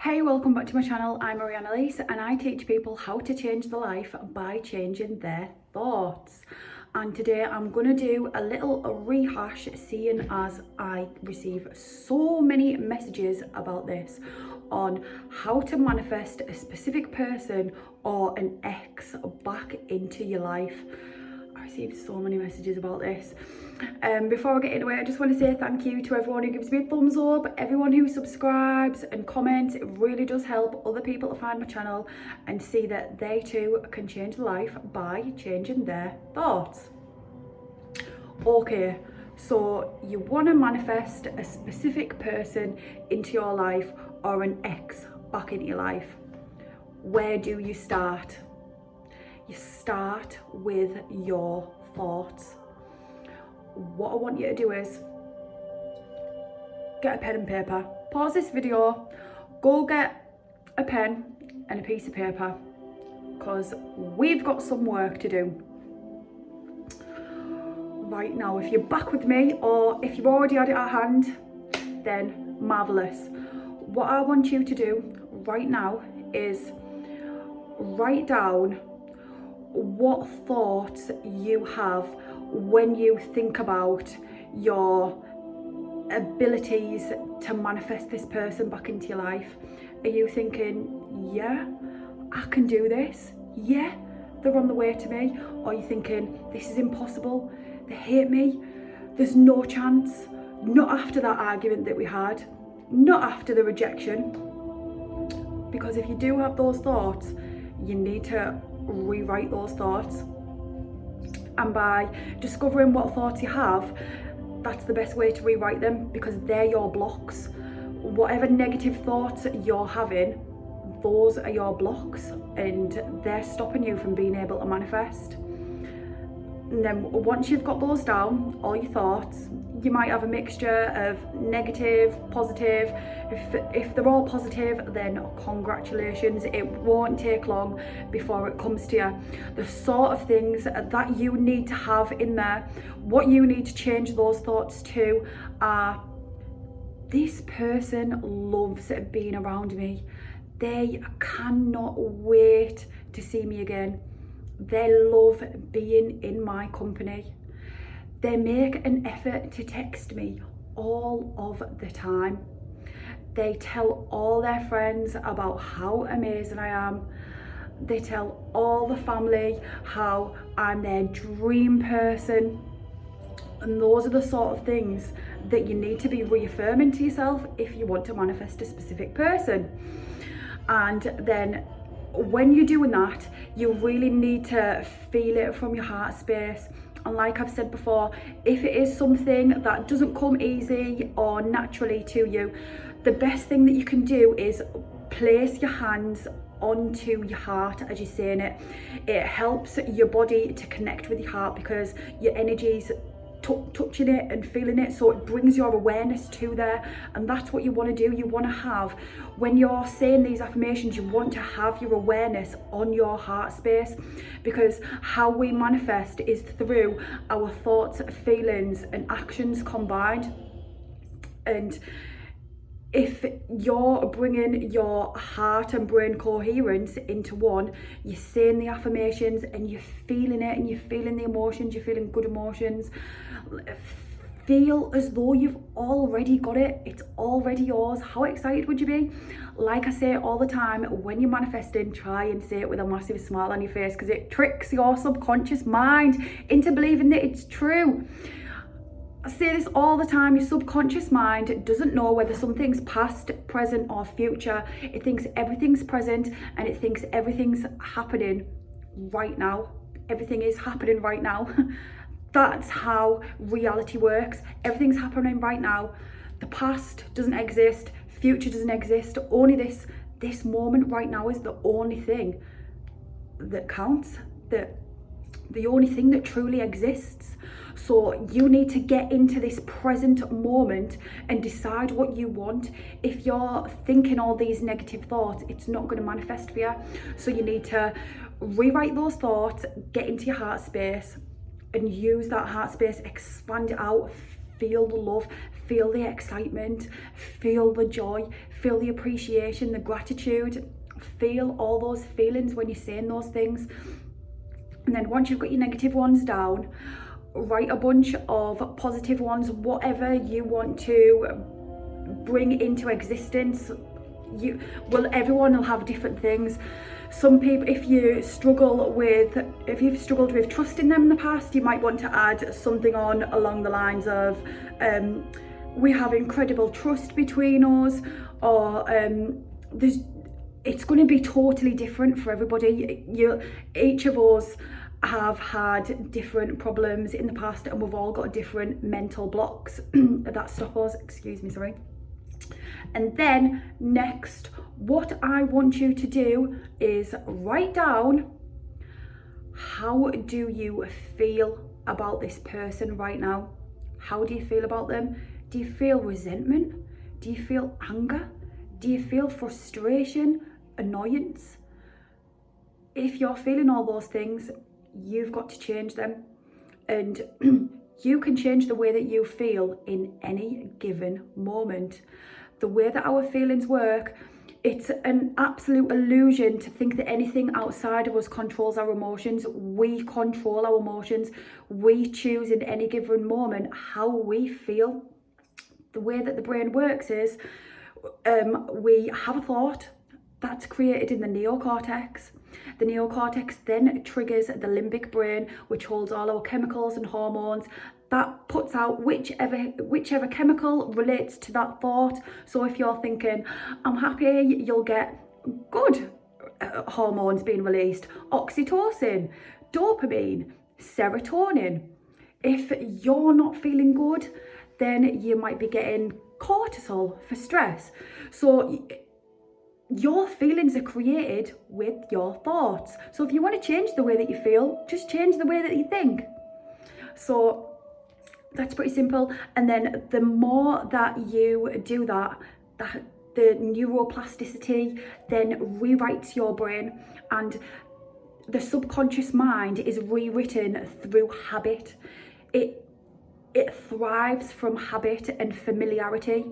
Hey, welcome back to my channel. I'm Elise and I teach people how to change their life by changing their thoughts. And today I'm going to do a little rehash, seeing as I receive so many messages about this on how to manifest a specific person or an ex back into your life. I received so many messages about this. Before I get into it, I just want to say thank you to everyone who gives me a thumbs up, everyone who subscribes and comments. It really does help other people to find my channel and see that they too can change their life by changing their thoughts. Okay, so you want to manifest a specific person into your life or an ex back into your life. Where do you start? You start with your thoughts. What I want you to do is get a pen and paper, pause this video, go get a pen and a piece of paper, because we've got some work to do. Right now, if you're back with me or if you've already had it at hand, then marvellous. What I want you to do right now is write down what thoughts you have when you think about your abilities to manifest this person back into your life. Are you thinking, yeah, I can do this? Yeah, they're on the way to me? Or are you thinking, this is impossible? They hate me? There's no chance? Not after that argument that we had. Not after the rejection. Because if you do have those thoughts, you need to rewrite those thoughts. And by discovering what thoughts you have, that's the best way to rewrite them, because they're your blocks. Whatever negative thoughts you're having, those are your blocks and they're stopping you from being able to manifest. And then once you've got those down, all your thoughts, you might have a mixture of negative, positive. If they're all positive, then congratulations, it won't take long before it comes to you. The sort of things that you need to have in there, what you need to change those thoughts to are, this person loves being around me. They cannot wait to see me again. They love being in my company. They make an effort to text me all of the time. They tell all their friends about how amazing I am. They tell all the family how I'm their dream person. And those are the sort of things that you need to be reaffirming to yourself if you want to manifest a specific person. And then when you're doing that, you really need to feel it from your heart space. And like I've said before, if it is something that doesn't come easy or naturally to you, the best thing that you can do is place your hands onto your heart as you're saying it. It helps your body to connect with your heart because your energy's touching it and feeling it, so it brings your awareness to there. And that's what you want to do. You want to have, when you're saying these affirmations, you want to have your awareness on your heart space, because how we manifest is through our thoughts, feelings and actions combined. And if you're bringing your heart and brain coherence into one, you're saying the affirmations and you're feeling it, and you're feeling the emotions, you're feeling good emotions. Feel as though you've already got it. It's already yours. How excited would you be? Like I say all the time, when you're manifesting, try and say it with a massive smile on your face, because it tricks your subconscious mind into believing that it's true. I say this all the time, your subconscious mind doesn't know whether something's past, present or future. It thinks everything's present and it thinks everything's happening right now. Everything is happening right now. That's how reality works. Everything's happening right now. The past doesn't exist, future doesn't exist. Only this moment right now is the only thing that counts, the only thing that truly exists. So you need to get into this present moment and decide what you want. If you're thinking all these negative thoughts, it's not going to manifest for you. So you need to rewrite those thoughts, get into your heart space and use that heart space, expand it out, feel the love, feel the excitement, feel the joy, feel the appreciation, the gratitude, feel all those feelings when you're saying those things. And then once you've got your negative ones down, write a bunch of positive ones, whatever you want to bring into existence. Everyone will have different things. Some people, if you've struggled with trusting them in the past, you might want to add something on along the lines of we have incredible trust between us, or it's going to be totally different for everybody. Each of us have had different problems in the past, and we've all got different mental blocks that stop us. And then next, what I want you to do is write down, how do you feel about this person right now? How do you feel about them? Do you feel resentment? Do you feel anger? Do you feel frustration, annoyance? If you're feeling all those things, you've got to change them. And you can change the way that you feel in any given moment. The way that our feelings work, it's an absolute illusion to think that anything outside of us controls our emotions. We control our emotions. We choose in any given moment how we feel. The way that the brain works is we have a thought that's created in the neocortex. The neocortex then triggers the limbic brain, which holds all our chemicals and hormones. That puts out whichever chemical relates to that thought. So if you're thinking, I'm happy, you'll get good hormones being released: oxytocin, dopamine, serotonin. If you're not feeling good, then you might be getting cortisol for stress. So your feelings are created with your thoughts. So if you want to change the way that you feel, just change the way that you think. So that's pretty simple. And then the more that you do that the neuroplasticity then rewrites your brain, and the subconscious mind is rewritten through habit. It thrives from habit and familiarity,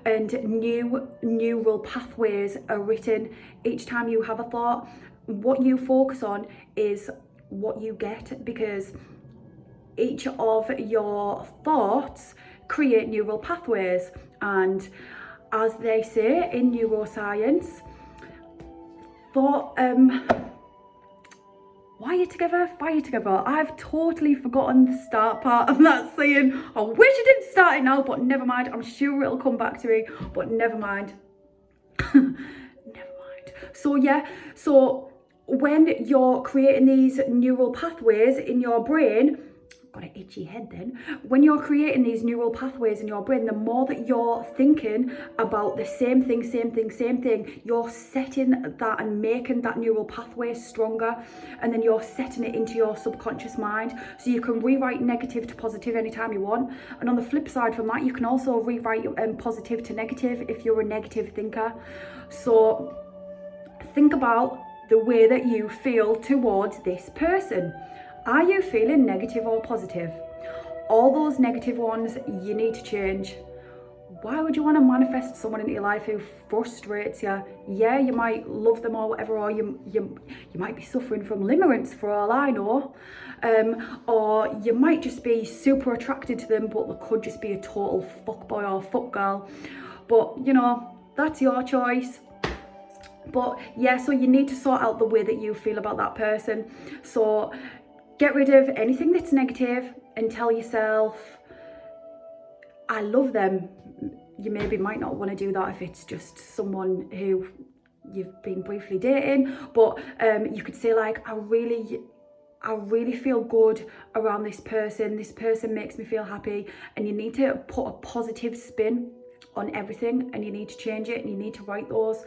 and new neural pathways are written each time you have a thought. What you focus on is what you get, because each of your thoughts create neural pathways. And as they say in neuroscience, thought wire together, fire together. I've totally forgotten the start part of that saying. I wish I didn't start it now, but never mind. I'm sure it'll come back to me, but never mind. Never mind. So yeah, so when you're creating these neural pathways in your brain, got an itchy head then. When you're creating these neural pathways in your brain, the more that you're thinking about the same thing, you're setting that and making that neural pathway stronger, and then you're setting it into your subconscious mind. So you can rewrite negative to positive anytime you want. And on the flip side from that, you can also rewrite positive to negative if you're a negative thinker. So think about the way that you feel towards this person. Are you feeling negative or positive? All those negative ones you need to change. Why would you want to manifest someone into your life who frustrates you? Yeah, you might love them or whatever, or you might be suffering from limerence for all I know. Or you might just be super attracted to them, but they could just be a total fuckboy or fuckgirl. But you know, that's your choice. But yeah, so you need to sort out the way that you feel about that person. So get rid of anything that's negative and tell yourself, I love them. You maybe might not want to do that if it's just someone who you've been briefly dating, but you could say like, I really feel good around this person makes me feel happy. And you need to put a positive spin on everything, and you need to change it, and you need to write those,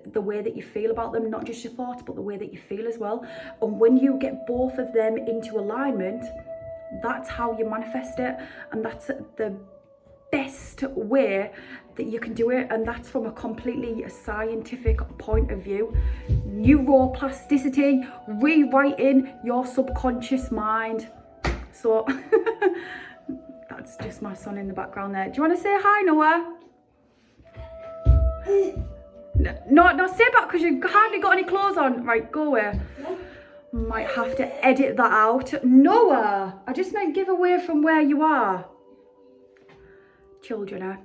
the way that you feel about them, not just your thoughts, but the way that you feel as well. And when you get both of them into alignment, that's how you manifest it, and that's the best way that you can do it. And that's from a completely scientific point of view. Neuroplasticity, rewriting your subconscious mind. So That's just my son in the background there. Do you want to say hi, Noah? No, stay back because you've hardly got any clothes on. Right, go away. Might have to edit that out. Noah, I just meant give away from where you are. Children,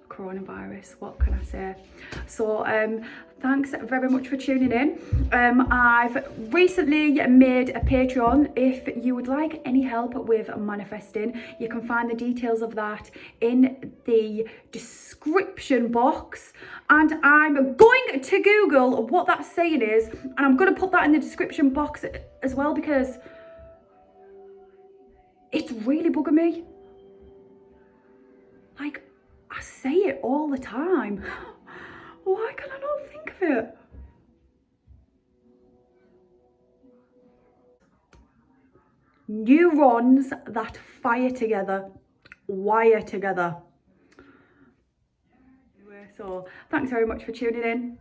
coronavirus, what can I say? So thanks very much for tuning in. I've recently made a Patreon. If you would like any help with manifesting, you can find the details of that in the description box, and I'm going to Google what that saying is, and I'm going to put that in the description box as well, because it's really bugging me. Like, I say it all the time. Why can I not think of it? Neurons that fire together, wire together. Anyway, so thanks very much for tuning in.